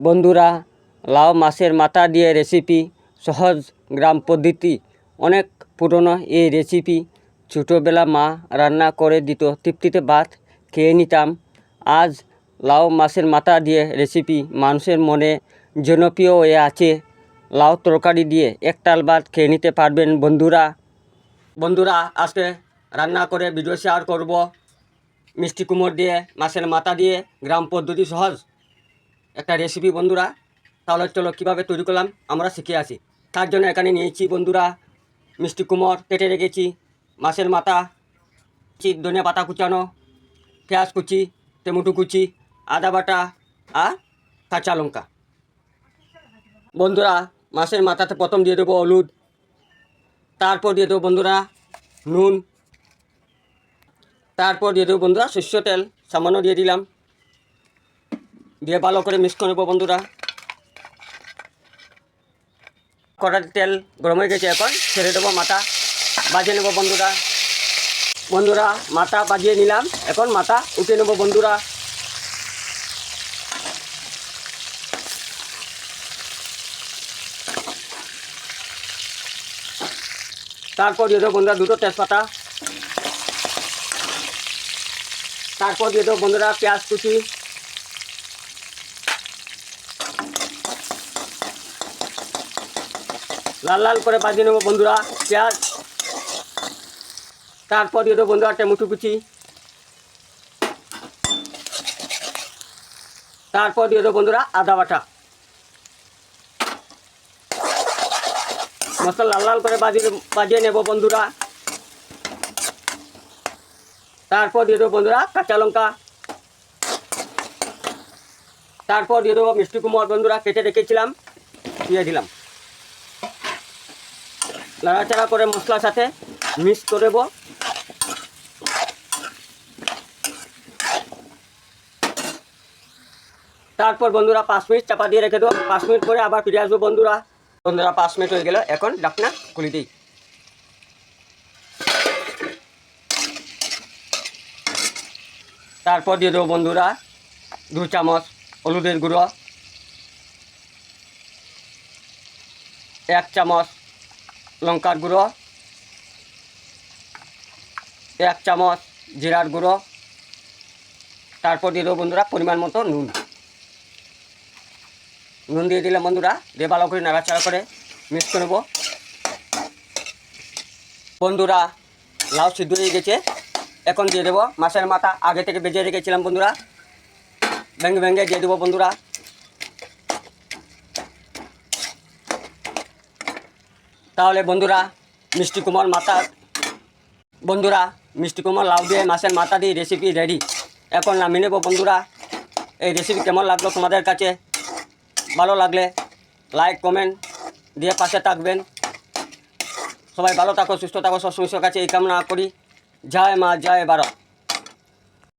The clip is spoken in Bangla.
বন্ধুরা, লাউ মাছের মাথা দিয়ে রেসিপি, সহজ গ্রাম পদ্ধতি। অনেক পুরনো এই রেসিপি। ছোটোবেলা মা রান্না করে দিত, তৃপ্তিতে ভাত খেয়ে নিতাম। আজ লাউ মাছের মাথা দিয়ে রেসিপি মানুষের মনে জনপ্রিয় হয়ে আছে। লাউ তরকারি দিয়ে একটাল ভাত খেয়ে নিতে পারবেন বন্ধুরা আজকে রান্না করে ভিডিও শেয়ার করব মিষ্টি কুমড় দিয়ে মাছের মাথা দিয়ে গ্রাম পদ্ধতি সহজ একটা রেসিপি বন্ধুরা। তাহলে চলো কীভাবে তৈরি করলাম আমরা শিখে আসি। তার জন্য এখানে নিয়েছি বন্ধুরা মিষ্টি কুমড় কেটে রেখেছি, মাছের মাথা, ধনিয়া পাতা কুচানো, পেঁয়াজ কুচি, টমেটো কুচি, আদা বাটা আর কাঁচা লঙ্কা। বন্ধুরা মাছের মাথাতে প্রথম দিয়ে দেবো হলুদ, তারপর দিয়ে দেবো বন্ধুরা নুন, তারপর দিয়ে দেবো বন্ধুরা সরষের তেল সামান্য দিয়ে দিলাম, দিয়ে ভালো করে মিক্স করে নেবো বন্ধুরা। কড়াইতে তেল গরম হয়ে গেছে, এখন ছেড়ে দেবো মাথা, বাজিয়ে নেবো বন্ধুরা মাথা বাজিয়ে নিলাম, এখন মাথা উঠে নেবো বন্ধুরা। তারপর দিয়ে দেবো বন্ধুরা দুটো তেজপাতা, তারপর দিয়ে দেবো বন্ধুরা পেঁয়াজ কুচি, লাল লাল করে ভাজিয়ে নেবো বন্ধুরা পেঁয়াজ। তারপর দিয়ে দেবো বন্ধুরা টমেটো কুচি, তারপর দিয়ে দেবো বন্ধুরা আদা বাটা। মশলা লাল লাল করে ভাজিয়ে নেব বন্ধুরা। তারপর দিয়ে দেবো বন্ধুরা কাঁচা লঙ্কা, তারপর দিয়ে দেবো মিষ্টি কুমড় বন্ধুরা কেটে রেখেছিলাম, দিয়ে দিলাম। নাড়াচাড়া করে মশলার সাথে মিক্স করে দেবো। তারপর বন্ধুরা 5 মিনিট চাপা দিয়ে রেখে দেবো। 5 মিনিট পরে আবার ফিরে আসবো বন্ধুরা। 5 মিনিট হয়ে গেল, এখন ঢাকনা খুলে দিই। তারপর দিয়ে দেবো বন্ধুরা 2 চামচ হলুদের গুঁড়ো, 1 চামচ লঙ্কার গুঁড়ো, 1 চামচ জিরার গুঁড়ো, তারপর দিয়ে দেবো বন্ধুরা পরিমাণ মতো নুন দিয়ে দিলাম বন্ধুরা, দিয়ে ভালো করে নাড়াচাড়া করে মিক্স করে নেবো। বন্ধুরা লাউ সিদ্ধ হয়ে গেছে, এখন দিয়ে দেবো মাছের মাথা, আগে থেকে ভেজে রেখেছিলাম বন্ধুরা, ভেঙে দিয়ে দেবো বন্ধুরা। তাহলে বন্ধুরা মিষ্টি কুমড় লাউ দিয়ে মাছের মাথা দিয়ে রেসিপি রেডি। এখন নামিয়ে নেবো বন্ধুরা। এই রেসিপি কেমন লাগলো তোমাদের কাছে? ভালো লাগলে লাইক কমেন্ট দিয়ে পাশে থাকবেন। সবাই ভালো থাকো, সুস্থ থাকো, সবসময় কাছে এই কামনা করি। জয় মা, জয় ভারত।